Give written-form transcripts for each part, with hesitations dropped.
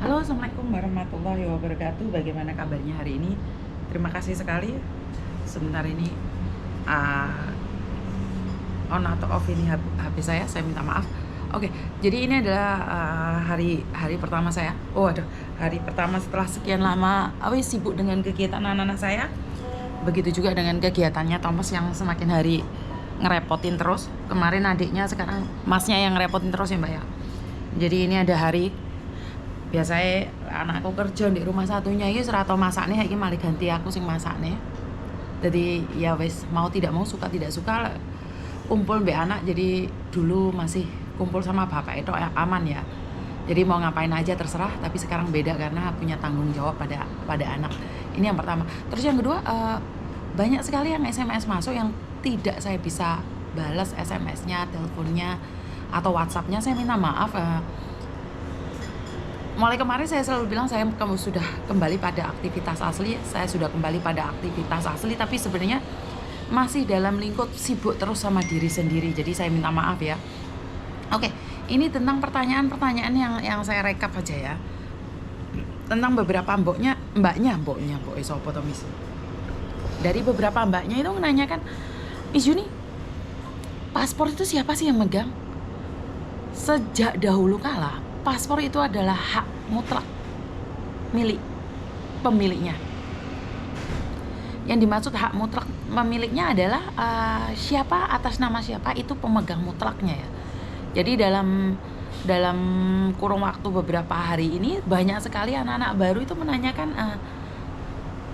Halo, Assalamualaikum warahmatullahi wabarakatuh. Bagaimana kabarnya hari ini? Terima kasih sekali. Sebentar ini uh, on atau off ini HP saya minta maaf. Oke, jadi ini adalah hari pertama saya. Oh, aduh, hari pertama setelah sekian lama sibuk dengan kegiatan anak-anak saya. Begitu juga dengan kegiatannya Thomas yang semakin hari ngerepotin terus. Kemarin adiknya, sekarang masnya yang ngerepotin terus ya, Mbak ya. Jadi ini ada hari biasanya anakku kerja di rumah satunya iki serata masakne, iki malah ganti aku sing masakne. Jadi ya wes, mau tidak mau, suka tidak suka kumpul mbak anak. Jadi dulu masih kumpul sama bapak itu aman ya, jadi mau ngapain aja terserah. Tapi sekarang beda karena punya tanggung jawab pada anak. Ini yang pertama. Terus yang kedua, banyak sekali yang SMS masuk yang tidak saya bisa balas SMS-nya, teleponnya, atau WhatsApp-nya. Saya minta maaf. Mulai kemarin saya selalu bilang kamu sudah kembali pada aktivitas asli. Saya sudah kembali pada aktivitas asli, tapi sebenarnya masih dalam lingkup sibuk terus sama diri sendiri. Jadi saya minta maaf ya. Oke, ini tentang pertanyaan-pertanyaan yang saya rekap aja ya. Tentang beberapa mboknya sopo to Miss. Dari beberapa mbaknya itu menanyakan, Miss Juni, paspor itu siapa sih yang megang? Sejak dahulu kala, paspor itu adalah hak mutlak milik pemiliknya. Yang dimaksud hak mutlak pemiliknya adalah siapa, atas nama siapa, itu pemegang mutlaknya ya. Jadi dalam kurun waktu beberapa hari ini banyak sekali anak-anak baru itu menanyakan,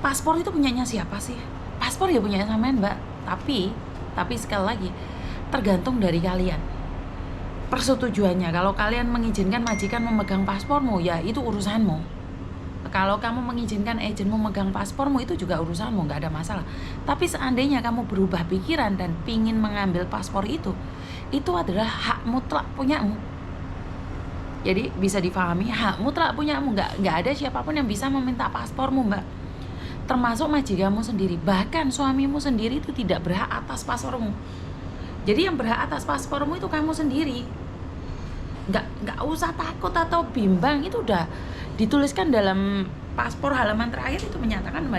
paspor itu punyanya siapa sih? Paspor ya punyanya sampean, Mbak. Tapi sekali lagi tergantung dari kalian persetujuannya. Kalau kalian mengizinkan majikan memegang paspormu, ya itu urusanmu. Kalau kamu mengizinkan agent memegang paspormu, itu juga urusanmu, nggak ada masalah. Tapi seandainya kamu berubah pikiran dan pingin mengambil paspor itu adalah hak mutlak punyamu. Jadi bisa difahami, hak mutlak punyamu. Nggak ada siapapun yang bisa meminta paspormu, Mbak. Termasuk majikanmu sendiri. Bahkan suamimu sendiri itu tidak berhak atas paspormu. Jadi yang berhak atas paspormu itu kamu sendiri. Nggak usah takut atau bimbang, itu udah dituliskan dalam paspor halaman terakhir, itu menyatakan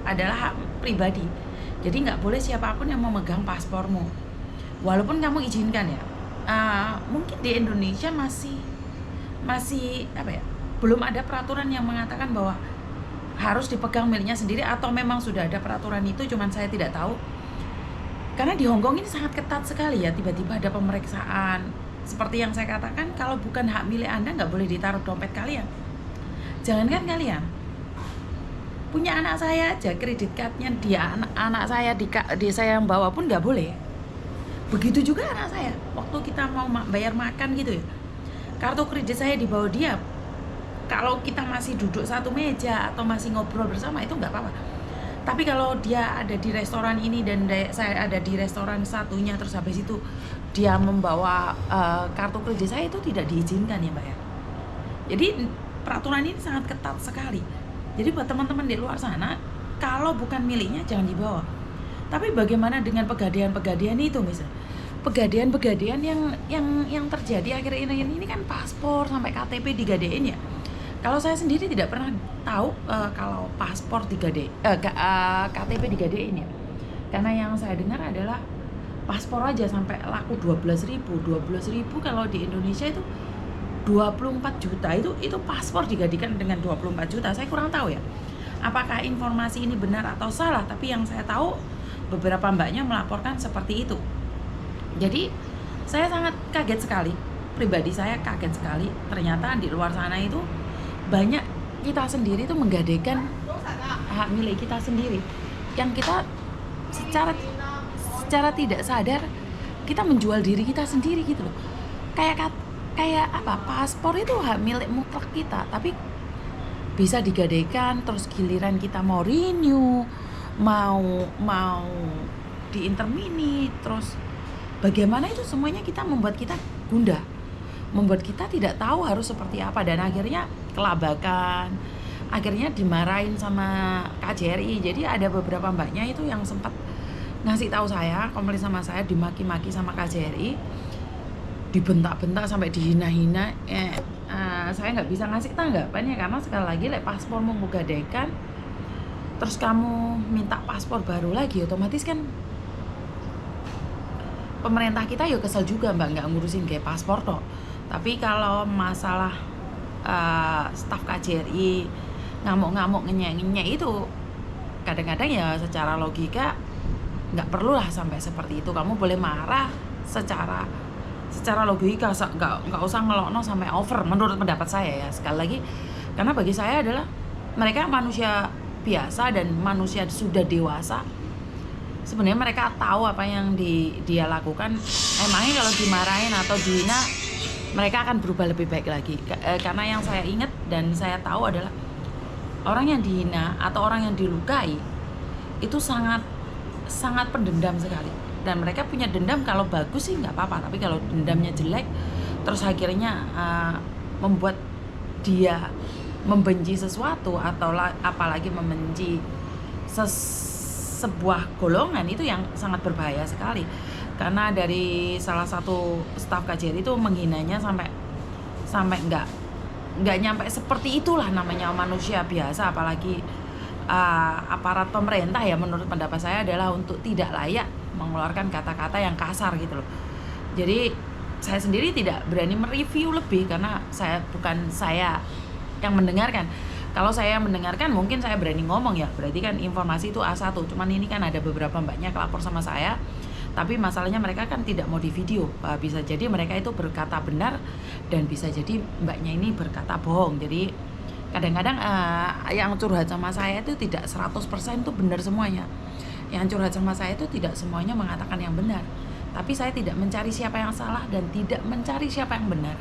adalah hak pribadi. Jadi nggak boleh siapapun yang memegang paspormu, walaupun kamu izinkan ya. Mungkin di Indonesia masih apa ya, belum ada peraturan yang mengatakan bahwa harus dipegang miliknya sendiri, atau memang sudah ada peraturan itu, cuman saya tidak tahu. Karena di Hong Kong ini sangat ketat sekali ya, tiba-tiba ada pemeriksaan. Seperti yang saya katakan, kalau bukan hak milik Anda, nggak boleh ditaruh dompet kalian. Jangankan kalian, punya anak saya aja, kredit cardnya dia, anak saya di saya yang bawa pun nggak boleh. Begitu juga anak saya, waktu kita mau bayar makan gitu ya, kartu kredit saya dibawa dia. Kalau kita masih duduk satu meja atau masih ngobrol bersama, itu nggak apa-apa. Tapi kalau dia ada di restoran ini dan saya ada di restoran satunya, terus habis itu dia membawa kartu kredit saya, itu tidak diizinkan ya, Mbak ya. Jadi peraturan ini sangat ketat sekali. Jadi buat teman-teman di luar sana, kalau bukan miliknya jangan dibawa. Tapi bagaimana dengan pegadaian-pegadaian itu, misalnya pegadaian yang terjadi akhir ini kan paspor sampai KTP digadein ya. Kalau saya sendiri tidak pernah tahu kalau paspor KTP digadein ya. Karena yang saya dengar adalah paspor aja sampai laku 12.000 kalau di Indonesia itu 24 juta. Itu paspor digadekan dengan 24 juta. Saya kurang tahu ya, apakah informasi ini benar atau salah, tapi yang saya tahu beberapa mbaknya melaporkan seperti itu. Jadi saya sangat kaget sekali, pribadi saya kaget sekali, ternyata di luar sana itu banyak kita sendiri tuh menggadaikan hak milik kita sendiri, yang kita secara tidak sadar kita menjual diri kita sendiri gitu loh. Kayak apa, paspor itu hak milik mutlak kita, tapi bisa digadaikan. Terus giliran kita mau renew, mau di intermini, terus bagaimana itu semuanya kita membuat kita gundah, membuat kita tidak tahu harus seperti apa, dan akhirnya kelabakan, akhirnya dimarahin sama KJRI. Jadi ada beberapa mbaknya itu yang sempat ngasih tahu saya, komplain sama saya, dimaki-maki sama KJRI, dibentak-bentak sampai dihina-hina. Saya saya nggak bisa ngasih tanggapannya karena sekali lagi paspormu menggadaikan terus kamu minta paspor baru lagi, otomatis kan pemerintah kita ya kesel juga mbak, nggak ngurusin kayak paspor toh. Tapi kalau masalah staf KJRI ngamuk-ngamuk ngenyek-ngenyek itu kadang-kadang ya secara logika nggak perlulah sampai seperti itu. Kamu boleh marah secara logika, nggak usah ngelokno sampai over menurut pendapat saya ya. Sekali lagi karena bagi saya adalah mereka manusia biasa dan manusia sudah dewasa. Sebenarnya mereka tahu apa yang dia lakukan. Emangnya kalau dimarahin atau dihina mereka akan berubah lebih baik lagi. Karena yang saya ingat dan saya tahu adalah orang yang dihina atau orang yang dilukai itu sangat pendendam sekali. Dan mereka punya dendam, kalau bagus sih nggak apa-apa, tapi kalau dendamnya jelek terus akhirnya membuat dia membenci sesuatu atau apalagi membenci sebuah golongan, itu yang sangat berbahaya sekali. Karena dari salah satu staf KJRI itu menghinanya sampai nggak nyampe seperti itulah. Namanya manusia biasa, apalagi aparat pemerintah ya, menurut pendapat saya adalah untuk tidak layak mengeluarkan kata-kata yang kasar gitu loh. Jadi saya sendiri tidak berani mereview lebih karena bukan saya yang mendengarkan. Kalau saya mendengarkan mungkin saya berani ngomong ya, berarti kan informasi itu A1. Cuman ini kan ada beberapa mbaknya kelapor sama saya, tapi masalahnya mereka kan tidak mau di video. Bisa jadi mereka itu berkata benar dan bisa jadi mbaknya ini berkata bohong. Jadi kadang-kadang yang curhat sama saya itu tidak 100% itu benar semuanya. Yang curhat sama saya itu tidak semuanya mengatakan yang benar. Tapi saya tidak mencari siapa yang salah dan tidak mencari siapa yang benar.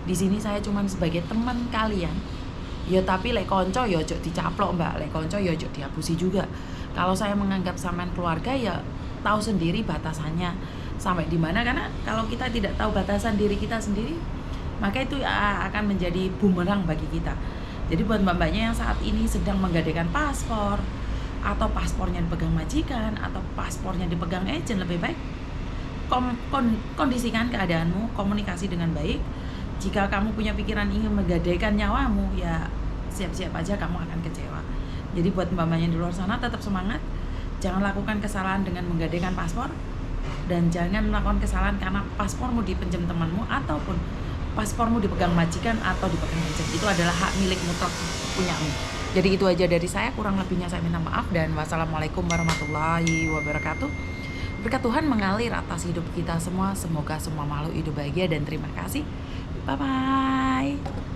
Di sini saya cuma sebagai teman kalian. Ya tapi lek konco ya ojo dicaplok mbak, lek konco ya ojo diabusi juga. Kalau saya menganggap sampean keluarga ya tahu sendiri batasannya sampai di mana, karena kalau kita tidak tahu batasan diri kita sendiri maka itu akan menjadi bumerang bagi kita. Jadi buat mbak-mbaknya yang saat ini sedang menggadaikan paspor atau paspornya dipegang majikan atau paspornya dipegang agent, lebih baik kondisikan keadaanmu, komunikasi dengan baik. Jika kamu punya pikiran ingin menggadaikan nyawamu, ya siap-siap aja kamu akan kecewa. Jadi buat mbak-mbaknya di luar sana tetap semangat. Jangan lakukan kesalahan dengan menggadaikan paspor. Dan jangan melakukan kesalahan karena paspormu dipinjam temanmu ataupun paspormu dipegang majikan atau dipegang agent. Itu adalah hak milik mutlak punyamu. Jadi itu aja dari saya, kurang lebihnya saya minta maaf dan wassalamualaikum warahmatullahi wabarakatuh. Berkat Tuhan mengalir atas hidup kita semua. Semoga semua makhluk hidup bahagia dan terima kasih. Bye-bye.